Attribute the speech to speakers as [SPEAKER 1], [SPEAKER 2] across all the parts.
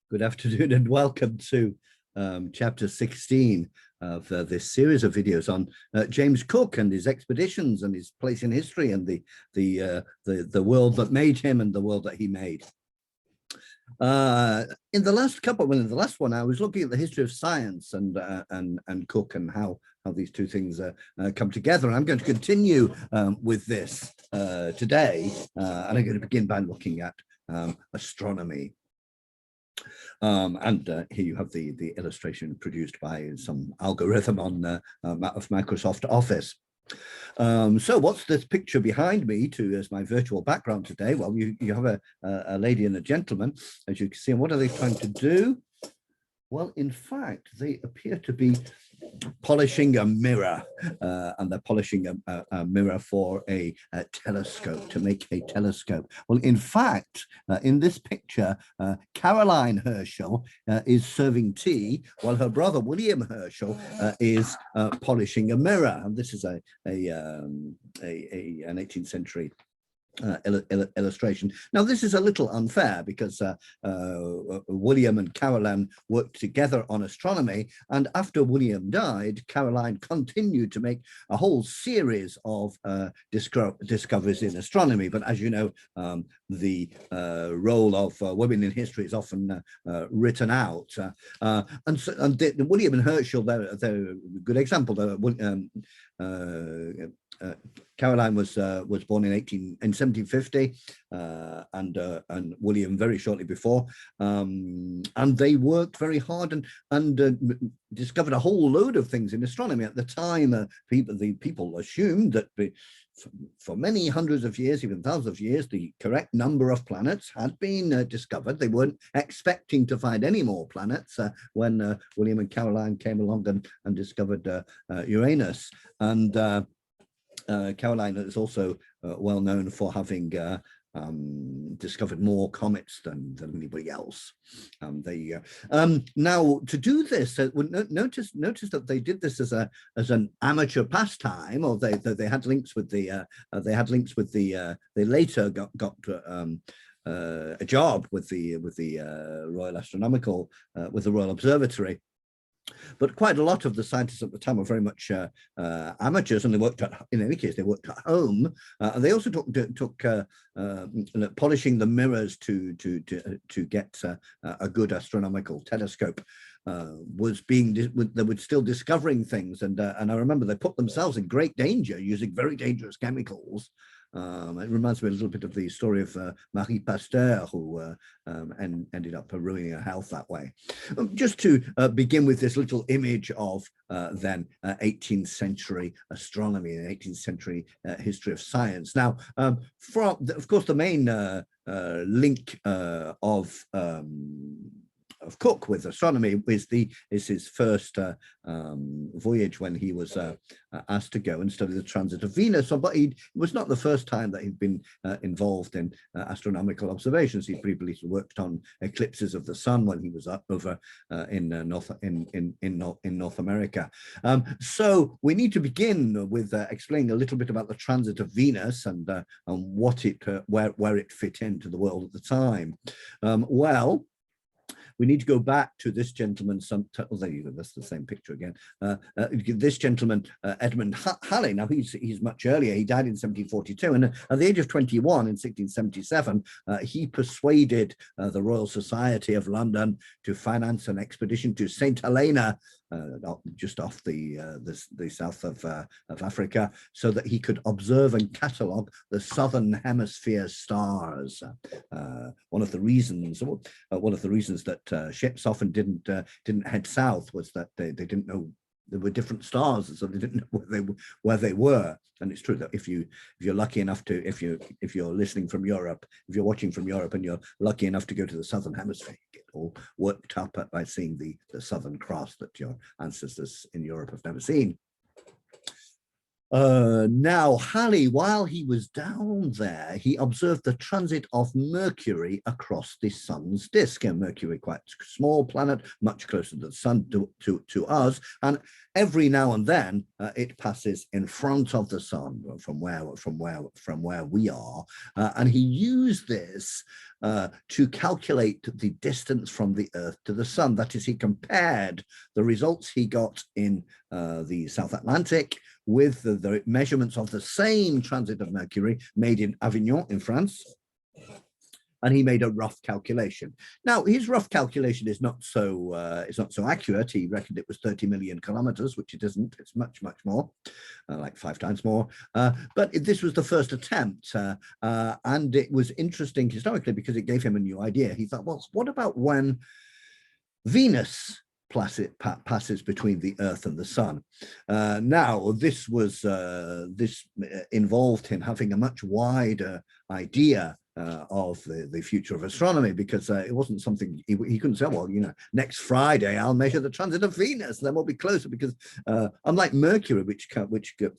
[SPEAKER 1] Good afternoon and welcome to chapter 16 of this series of videos on James Cook and his expeditions and his place in history and the world that made him and the world that he made. In the last one, I was looking at the history of science and Cook and how these two things come together. And I'm going to continue with this today, and I'm going to begin by looking at astronomy. Here you have the illustration produced by some algorithm on of Microsoft Office. So what's this picture behind me as my virtual background today? Well, you have a lady and a gentleman, as you can see. And what are they trying to do? Well, in fact, they appear to be polishing a mirror, and they're polishing a mirror for a telescope, to make a telescope. Well, in fact, in this picture, Caroline Herschel is serving tea, while her brother William Herschel is polishing a mirror. And this is an 18th century illustration. Now, this is a little unfair because William and Caroline worked together on astronomy, and after William died, Caroline continued to make a whole series of discoveries in astronomy. But as you know, the role of women in history is often written out, and William and Herschel, they're a good example. Caroline was born in 1750, and William very shortly before, and they worked very hard and discovered a whole load of things in astronomy. At the time, people assumed that for many hundreds of years, even thousands of years, the correct number of planets had been discovered. They weren't expecting to find any more planets when William and Caroline came along and discovered Uranus. And Caroline is also well known for having discovered more comets than anybody else. There you go. Now, to do this, notice that they did this as an amateur pastime, or they had links with the they later got a job with the Royal Astronomical with the Royal Observatory. But quite a lot of the scientists at the time were very much amateurs, and they worked in any case, they worked at home. And they also took polishing the mirrors to get a good astronomical telescope. They were still discovering things, and I remember they put themselves in great danger using very dangerous chemicals. It reminds me a little bit of the story of Marie Pasteur, who ended up ruining her health that way. Just to begin with this little image of then 18th century astronomy and 18th century history of science. Now, of course, the main link of Cook with astronomy is his first voyage when he was asked to go and study the transit of Venus. But it was not the first time that he'd been involved in astronomical observations. He'd previously worked on eclipses of the sun when he was up over in North America. So we need to begin with explaining a little bit about the transit of Venus and what where it fit into the world at the time. Well, we need to go back to this gentleman. That's the same picture again. This gentleman, Edmund Haley. Now he's much earlier. He died in 1742, and at the age of 21 in 1677, he persuaded the Royal Society of London to finance an expedition to St. Helena, just off the south of Africa, so that he could observe and catalogue the southern hemisphere stars. One of the reasons that ships often didn't head south was that they didn't know there were different stars, so they didn't know where they were. And it's true that if you're lucky enough to, if you're listening from Europe, if you're watching from Europe and you're lucky enough to go to the southern hemisphere, you get all worked up by seeing the Southern Cross that your ancestors in Europe have never seen. Now, Halley, while he was down there, he observed the transit of Mercury across the sun's disk. And Mercury, quite a small planet, much closer to the sun to us, and every now and then it passes in front of the sun from where we are, and he used this to calculate the distance from the Earth to the Sun. That is, he compared the results he got in the South Atlantic with the measurements of the same transit of Mercury made in Avignon in France. And he made a rough calculation. Now, his rough calculation is not so accurate. He reckoned it was 30 million kilometers, which it isn't. It's much, much more, like 5 times more. But this was the first attempt. And it was interesting historically because it gave him a new idea. He thought, well, what about when Venus passes between the Earth and the Sun? Now, this involved him having a much wider idea of the future of astronomy, because it wasn't something he couldn't say, well, next Friday I'll measure the transit of Venus, then we'll be closer, because unlike Mercury, which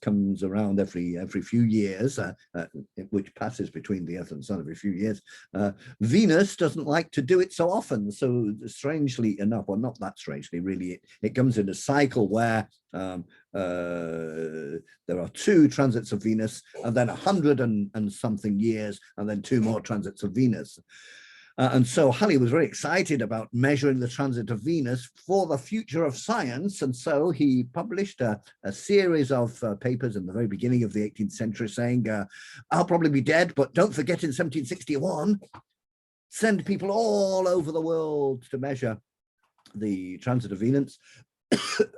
[SPEAKER 1] comes around every few years, which passes between the Earth and the Sun every few years, Venus doesn't like to do it so often. So strangely enough, well, not that strangely, really, it comes in a cycle where there are 2 transits of Venus, and then 100 and something years, and then 2 more transits of Venus. And so Halley was very excited about measuring the transit of Venus for the future of science. And so he published a series of papers in the very beginning of the 18th century saying, I'll probably be dead, but don't forget in 1761, send people all over the world to measure the transit of Venus.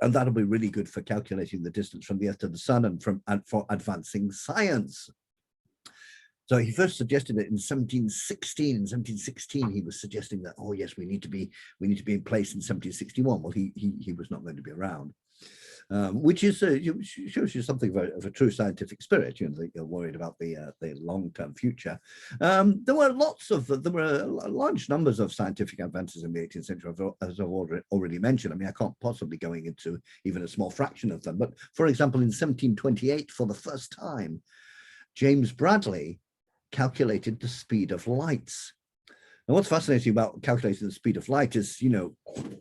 [SPEAKER 1] And that'll be really good for calculating the distance from the Earth to the Sun and for advancing science. So he first suggested it in 1716. In 1716, he was suggesting that, oh yes, we need to be in place in 1761. Well, he was not going to be around, which is shows you something of a true scientific spirit. That you're worried about the long-term future. There were large numbers of scientific advances in the 18th century, as I've already mentioned. I mean, I can't possibly go into even a small fraction of them. But for example, in 1728, for the first time, James Bradley calculated the speed of lights. And what's fascinating about calculating the speed of light is,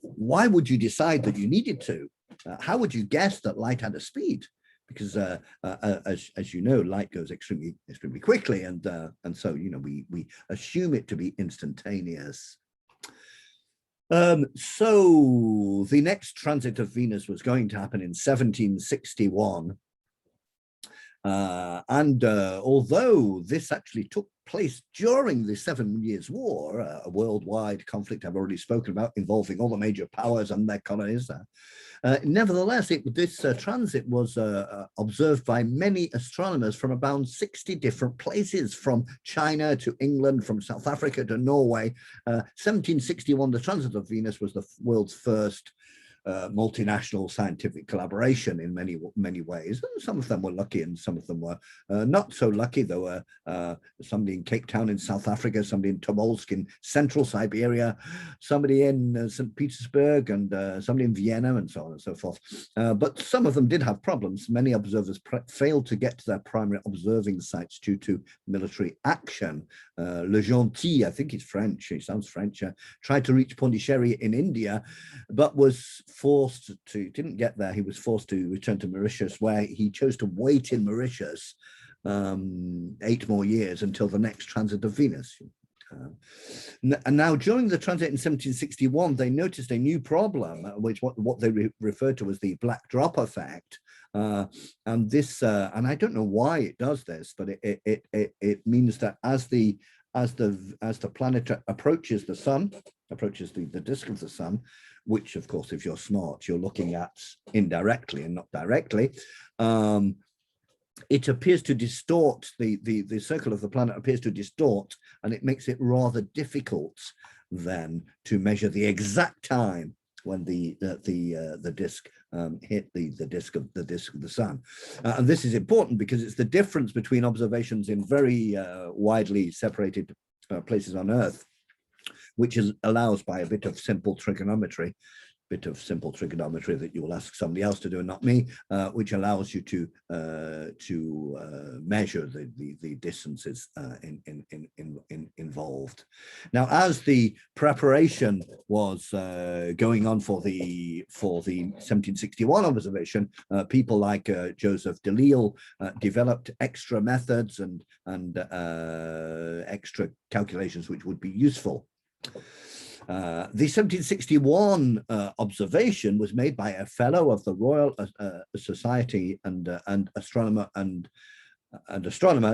[SPEAKER 1] why would you decide that you needed to? How would you guess that light had a speed? Because as you know, light goes extremely quickly, and so we assume it to be instantaneous. So the next transit of Venus was going to happen in 1761. Although this actually took place during the 7 Years' War, a worldwide conflict I've already spoken about, involving all the major powers and their colonies, nevertheless, this transit was observed by many astronomers from about 60 different places, from China to England, from South Africa to Norway. 1761, the transit of Venus was the world's first multinational scientific collaboration in many ways. Some of them were lucky and some of them were not so lucky. There were somebody in Cape Town in South Africa, somebody in Tobolsk in central Siberia, somebody in St. Petersburg, and somebody in Vienna, and so on and so forth. But some of them did have problems. Many observers failed to get to their primary observing sites due to military action. Le Gentil, I think he's French, he sounds French, tried to reach Pondicherry in India, but was didn't get there. He was forced to return to Mauritius, where he chose to wait in Mauritius 8 more years until the next transit of Venus. And now, during the transit in 1761, they noticed a new problem, which what they referred to as the black drop effect. And this, and I don't know why it does this, but it means that as the planet approaches the sun, approaches the disk of the sun, which of course, if you're smart, you're looking at indirectly and not directly, it appears to distort, the circle of the planet appears to distort, and it makes it rather difficult then to measure the exact time when the disk hit the disk of the sun. And this is important because it's the difference between observations in very widely separated places on Earth, which allows, by a bit of simple trigonometry, bit of simple trigonometry that you will ask somebody else to do and not me, which allows you to measure the distances involved. Now, as the preparation was going on for the 1761 observation, people like Joseph Delisle developed extra methods and extra calculations which would be useful. The 1761 observation was made by a fellow of the Royal Society and astronomer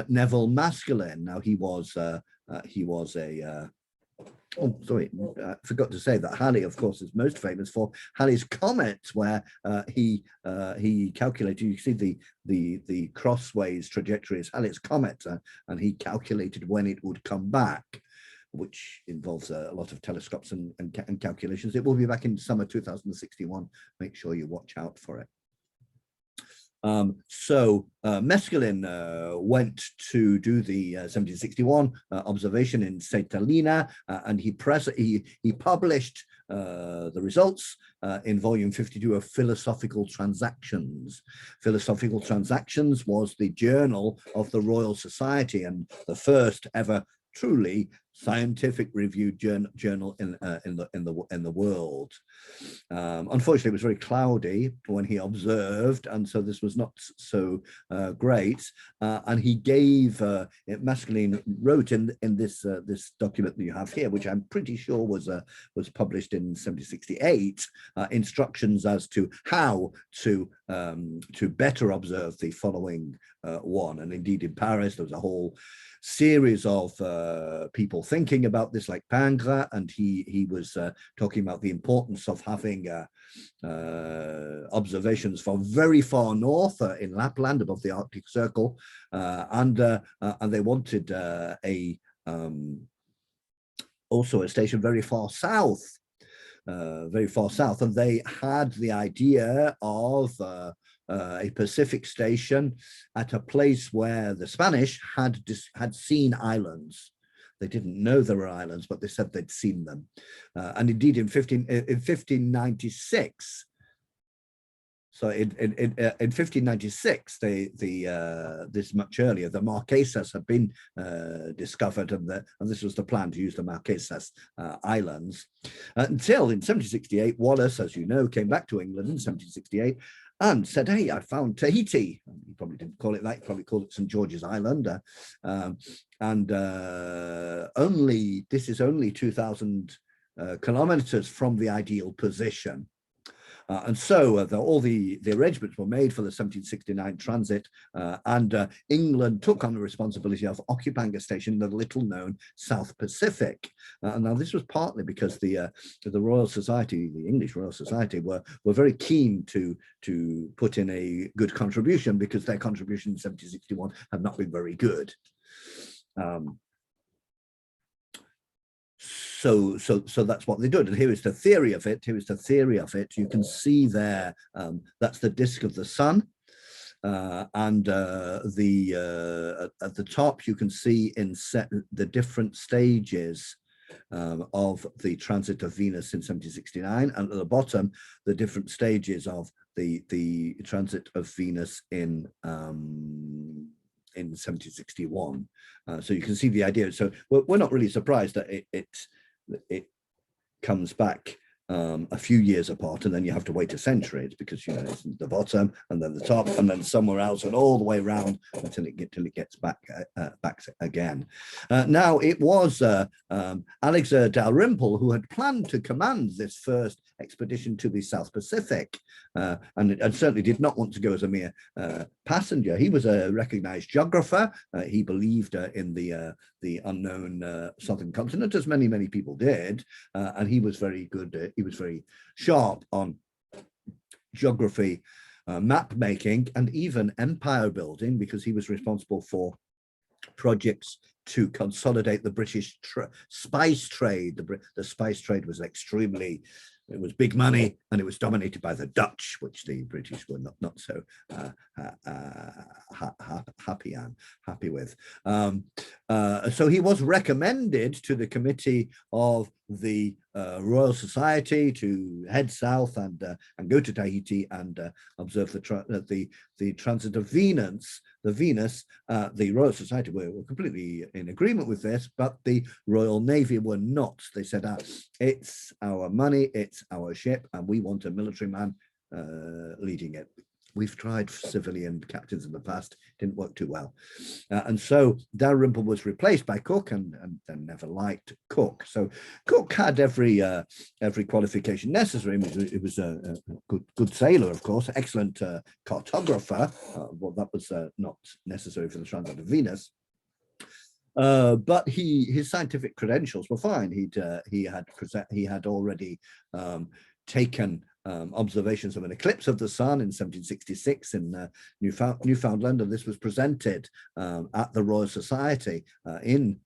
[SPEAKER 1] Neville Maskelyne. Now he was a oh, sorry, I forgot to say that Halley, of course, is most famous for Halley's comet, where he calculated. You see the crossways trajectory is Halley's comet, and he calculated when it would come back, which involves a lot of telescopes and calculations. It will be back in summer 2061. Make sure you watch out for it. Maskelyne went to do the 1761 observation in St. Helena, and he published the results in volume 52 of Philosophical Transactions. Philosophical Transactions was the journal of the Royal Society and the first ever truly scientific reviewed journal in the world. Unfortunately, it was very cloudy when he observed, and so this was not so great. And he gave Maskelyne wrote in this this document that you have here, which I'm pretty sure was published in 1768, instructions as to how to better observe the following one. And indeed, in Paris, there was a whole series of people thinking about this, like Pingres, and he was talking about the importance of having observations from very far north in Lapland, above the Arctic Circle, and they wanted also a station very far south, and they had the idea of a Pacific station at a place where the Spanish had seen islands. They didn't know there were islands, but they said they'd seen them. And indeed, in 1596, so in 1596, this much earlier, the Marquesas had been discovered, and this was the plan, to use the Marquesas Islands. Until in 1768, Wallace, as you know, came back to England in 1768 and said, "Hey, I found Tahiti." He probably didn't call it that; he probably called it St. George's Island. This is only 2,000 kilometers from the ideal position. And so all the arrangements were made for the 1769 transit, and England took on the responsibility of occupying a station in the little-known South Pacific. Now, this was partly because the Royal Society, the English Royal Society, were very keen to put in a good contribution, because their contribution in 1761 had not been very good. So that's what they did, and here is the theory of it. You can see there, that's the disk of the sun, and at the top you can see the different stages of the transit of Venus in 1769, and at the bottom the different stages of the transit of Venus in 1761. So you can see the idea. So we're not really surprised that it comes back a few years apart, and then you have to wait a century, because, you know, it's the bottom and then the top and then somewhere else and all the way around until it gets back again. Now, it was Alexander Dalrymple who had planned to command this first expedition to the South Pacific, and certainly did not want to go as a mere passenger. He was a recognized geographer. He believed in the unknown southern continent, as many people did, and he was very good. He was very sharp on geography, map making, and even empire building, because he was responsible for projects to consolidate the British spice trade. The spice trade was it was big money, and it was dominated by the Dutch, which the British were not so happy with. So he was recommended to the committee of the Royal Society to head south and go to Tahiti and observe the transit of Venus. The Royal Society were completely in agreement with this, but the Royal Navy were not. They said, it's our money, it's our ship, and we want a military man leading it. We've tried civilian captains in the past, didn't work too well. And so Dalrymple was replaced by Cook and never liked Cook. So Cook had every qualification necessary. He was a good sailor, of course, excellent cartographer. Well, that was not necessary for the transit of Venus. But his scientific credentials were fine. He had already taken observations of an eclipse of the sun in 1766 in Newfoundland, and this was presented at the Royal Society in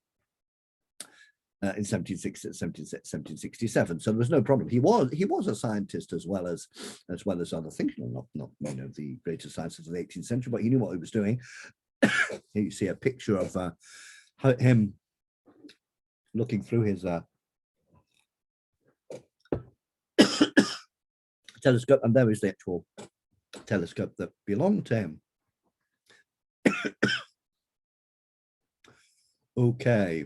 [SPEAKER 1] 1767. So there was no problem. He was a scientist as well as other things, not the greatest scientists of the 18th century, but he knew what he was doing. Here you see a picture of him looking through his telescope, and there is the actual telescope that belonged to him. Okay,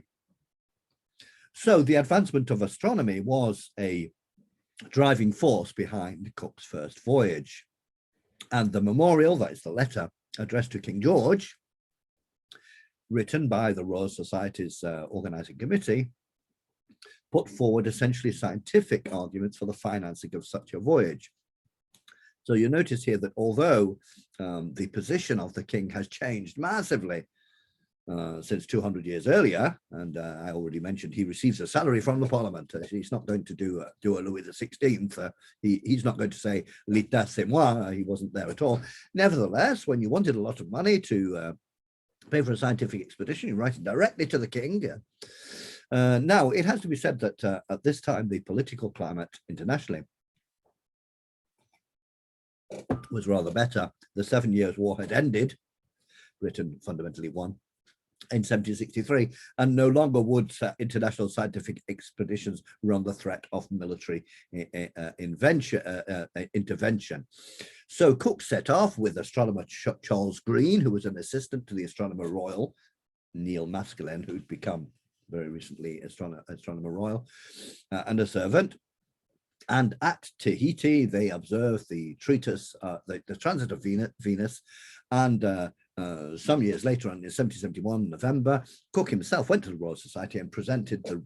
[SPEAKER 1] so the advancement of astronomy was a driving force behind Cook's first voyage, and the memorial, that is the letter addressed to King George, written by the Royal Society's organizing committee, put forward essentially scientific arguments for the financing of such a voyage. So you notice here that although the position of the king has changed massively since 200 years earlier, and I already mentioned he receives a salary from the Parliament. He's not going to do a Louis XVI. He's not going to say "L'État c'est moi." He wasn't there at all. Nevertheless, when you wanted a lot of money to pay for a scientific expedition, you write it directly to the king. Now, it has to be said that at this time, the political climate internationally was rather better. The 7 Years' War had ended, Britain fundamentally won, in 1763, and no longer would international scientific expeditions run the threat of military intervention. So Cook set off with astronomer Charles Green, who was an assistant to the Astronomer Royal, Neil Maskelyne, who'd become very recently Astronomer Royal, and a servant. And at Tahiti, they observed the treatise, the transit of Venus, and some years later, in 1771, November, Cook himself went to the Royal Society and presented the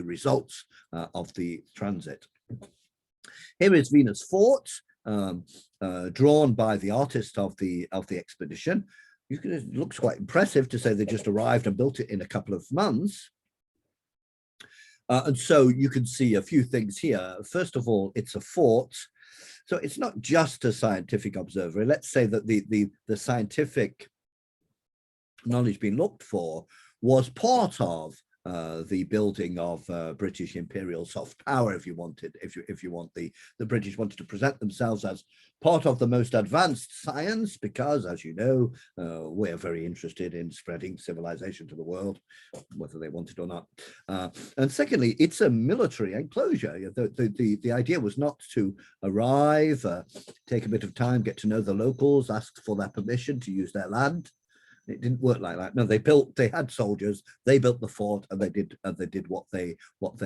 [SPEAKER 1] results of the transit. Here is Venus Fort, drawn by the artist of the expedition. It looks quite impressive to say they just arrived and built it in a couple of months. And so you can see a few things here. First of all, it's a fort. So it's not just a scientific observatory. Let's say that the scientific knowledge being looked for was part of the building of British imperial soft power, if you wanted, if you want the British wanted to present themselves as part of the most advanced science, because, as you know, we're very interested in spreading civilization to the world, whether they want it or not. And secondly, it's a military enclosure. The idea was not to arrive, take a bit of time, get to know the locals, ask for their permission to use their land. It didn't work like that. No, they had soldiers, they built the fort, and they did what they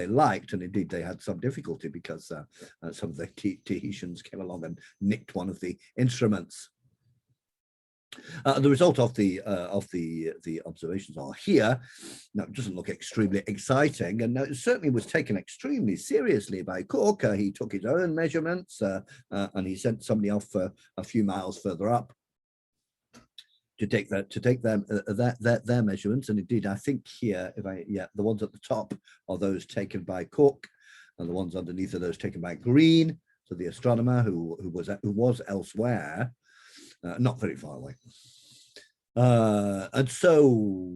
[SPEAKER 1] liked. And indeed, they had some difficulty because some of the Tahitians came along and nicked one of the instruments. The result of the observations are here. Now, it doesn't look extremely exciting, and it certainly was taken extremely seriously by Cook. He took his own measurements, and he sent somebody off a few miles further up to take their measurements. And indeed, I think here, the ones at the top are those taken by Cook, and the ones underneath are those taken by Green, so the astronomer who was elsewhere, not very far away. And so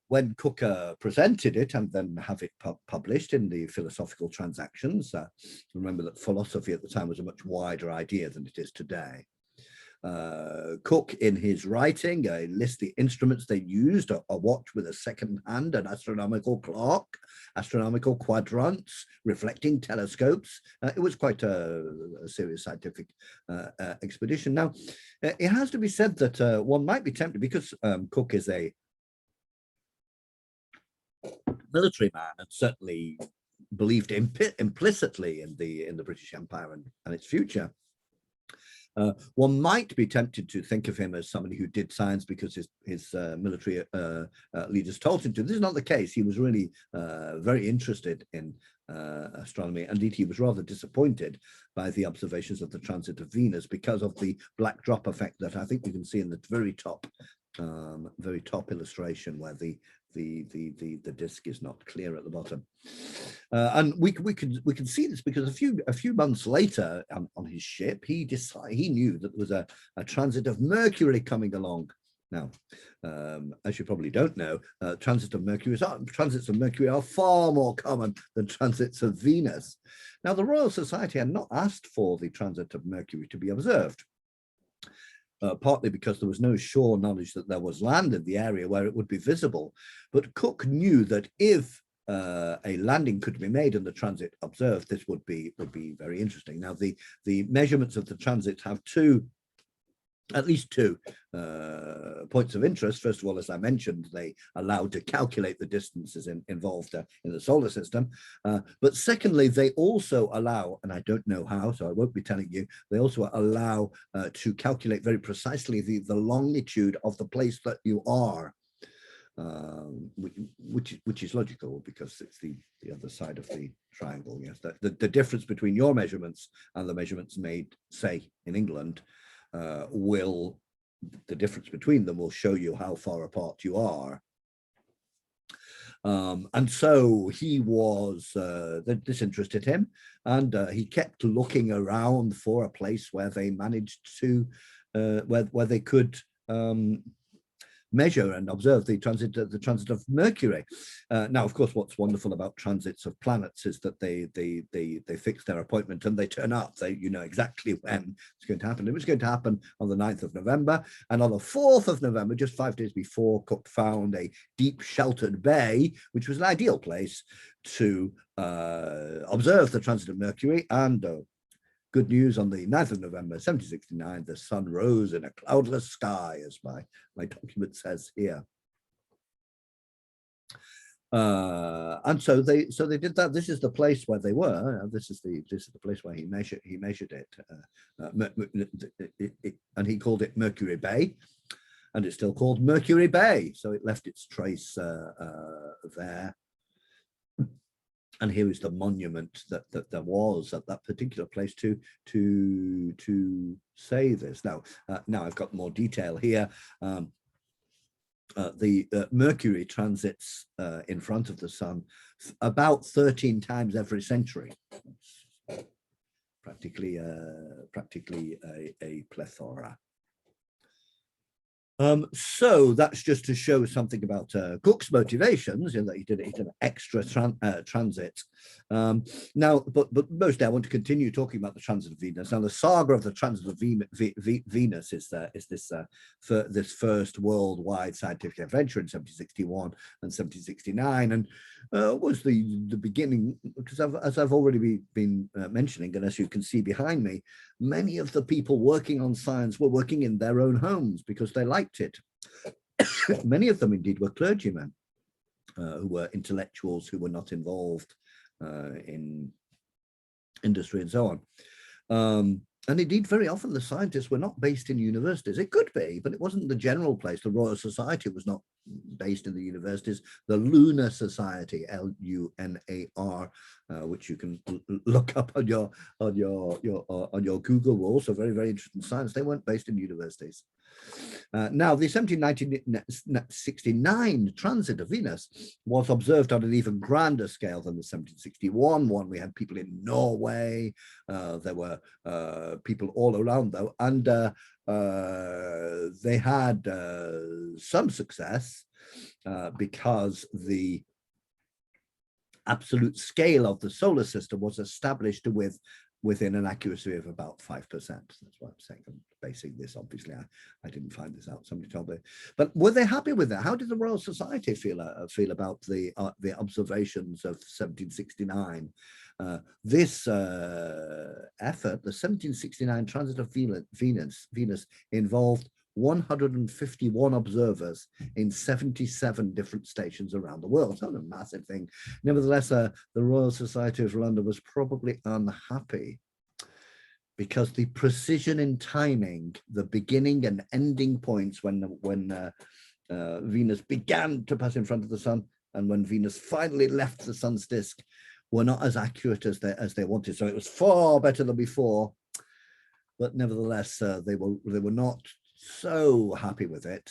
[SPEAKER 1] when Cook presented it and then have it published in the Philosophical Transactions, remember that philosophy at the time was a much wider idea than it is today. Cook, in his writing, lists the instruments they used: a watch with a second hand, an astronomical clock, astronomical quadrants, reflecting telescopes. It was quite a serious scientific expedition. Now, it has to be said that one might be tempted, because Cook is a military man and certainly believed implicitly in the British Empire and its future. One might be tempted to think of him as somebody who did science because his military leaders told him to. This is not the case. He was really very interested in astronomy. Indeed, he was rather disappointed by the observations of the transit of Venus because of the black drop effect that I think you can see in the very top illustration, where the disk is not clear at the bottom. And we can see this because a few months later on his ship, he knew that there was a transit of Mercury coming along. Now, as you probably don't know, transits of Mercury are far more common than transits of Venus. Now, the Royal Society had not asked for the transit of Mercury to be observed. Partly because there was no sure knowledge that there was land in the area where it would be visible. But Cook knew that if a landing could be made and the transit observed, this would be very interesting. Now, the measurements of the transit have at least two points of interest. First of all, as I mentioned, they allowed to calculate the distances involved in the solar system. But secondly, they also allow, and I don't know how, so I won't be telling you, they also allow to calculate very precisely the longitude of the place that you are, which is logical because it's the other side of the triangle. Yes, the difference between your measurements and the measurements made, say, in England, the difference between them will show you how far apart you are. And so he was, this interested him, and he kept looking around for a place where they managed to, where they could measure and observe the transit of Mercury. Now, of course, what's wonderful about transits of planets is that they fix their appointment and they turn up. You know exactly when it's going to happen. It was going to happen on the 9th of November, and on the 4th of November, just 5 days before, Cook found a deep sheltered bay, which was an ideal place to observe the transit of Mercury. And good news, on the 9th of November, 1769, the sun rose in a cloudless sky, as my document says here. And so they did that. This is the place where they were. This is the place where he measured it, and he called it Mercury Bay, and it's still called Mercury Bay. So it left its trace there. And here is the monument that there was at that particular place to say this. Now I've got more detail here. The Mercury transits in front of the sun about 13 times every century. Practically a plethora. So that's just to show something about Cook's motivations, in that he did an extra transit. Now, but mostly I want to continue talking about the transit of Venus. Now, the saga of the transit of Venus is this first worldwide scientific adventure in 1761 and 1769, and was the beginning, because as I've already been mentioning, and as you can see behind me, many of the people working on science were working in their own homes because they liked it. Many of them indeed were clergymen who were intellectuals who were not involved in industry and so on. And indeed, very often the scientists were not based in universities. It could be, but it wasn't the general place. The Royal Society was not based in the universities. The Lunar Society, LUNAR, which you can look up on your Google, were also very, very interested in science. They weren't based in universities. Now, the 1769 transit of Venus was observed on an even grander scale than the 1761 one. We had people in Norway. There were people all around, though, and they had some success because the absolute scale of the solar system was established with within an accuracy of about 5%. That's what I'm saying. I'm basing this, obviously. I didn't find this out. Somebody told me. But were they happy with that? How did the Royal Society feel about the observations of 1769? This effort, the 1769 Transit of Venus, involved 151 observers in 77 different stations around the world. So a massive thing. Nevertheless, the Royal Society of London was probably unhappy because the precision in timing, the beginning and ending points when Venus began to pass in front of the sun and when Venus finally left the sun's disk were not as accurate as they wanted. So it was far better than before, but nevertheless, they were not so happy with it,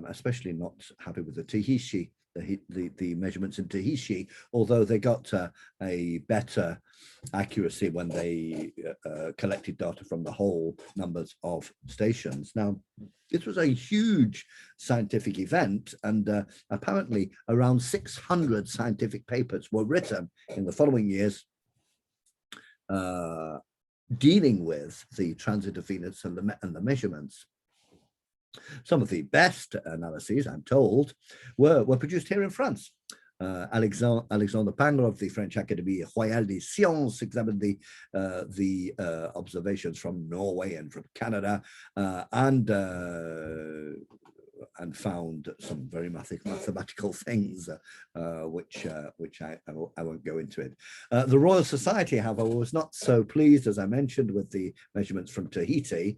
[SPEAKER 1] especially not happy with the Tahiti, the measurements in Tahiti, although they got a better accuracy when they collected data from the whole numbers of stations. Now, this was a huge scientific event, and apparently around 600 scientific papers were written in the following years dealing with the transit of Venus and the measurements. Some of the best analyses, I'm told, were produced here in France. Alexandre Pingler of the French Académie Royale des Sciences examined the observations from Norway and from Canada, and found some very mathematical things, which I won't go into it. The Royal Society, however, was not so pleased, as I mentioned, with the measurements from Tahiti.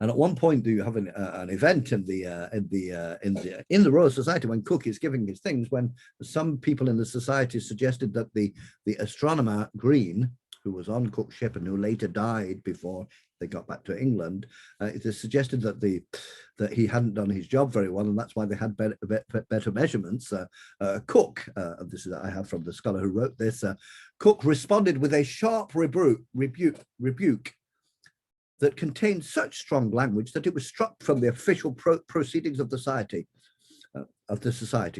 [SPEAKER 1] And at one point, you have an event in the Royal Society when Cook is giving his things, when some people in the society suggested that the astronomer Green, who was on Cook's ship and who later died before they got back to England, it is suggested that he hadn't done his job very well, and that's why they had better measurements. Cook, this is I have from the scholar who wrote this. Cook responded with a sharp rebuke that contained such strong language that it was struck from the official proceedings of the society.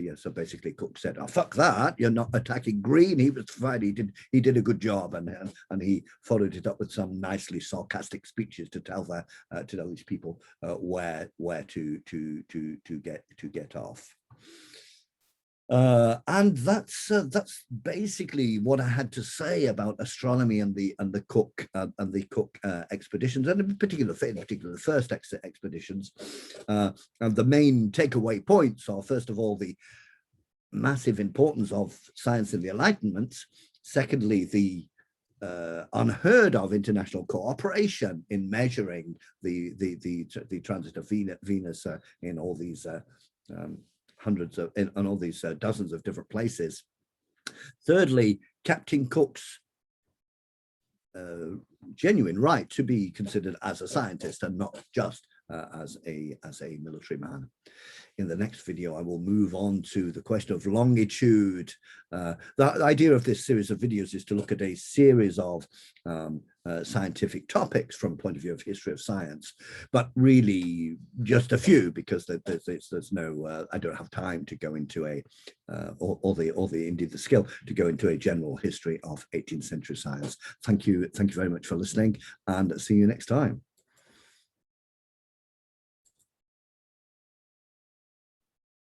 [SPEAKER 1] Yes, so basically Cook said, "Oh, fuck that! You're not attacking Green. He was fine. He did a good job," and he followed it up with some nicely sarcastic speeches to tell these people where to get off. And that's basically what I had to say about astronomy and the Cook expeditions, and in particular the first expeditions. And the main takeaway points are, first of all, the massive importance of science in the Enlightenment. Secondly, the unheard of international cooperation in measuring the transit of Venus in all these hundreds of, and all these dozens of different places. Thirdly, Captain Cook's genuine right to be considered as a scientist and not just as a military man. In the next video, I will move on to the question of longitude. The idea of this series of videos is to look at a series of scientific topics from a point of view of history of science, but really just a few, because there's no, I don't have time to go into indeed the skill to go into a general history of 18th century science. Thank you very much for listening, and see you next time.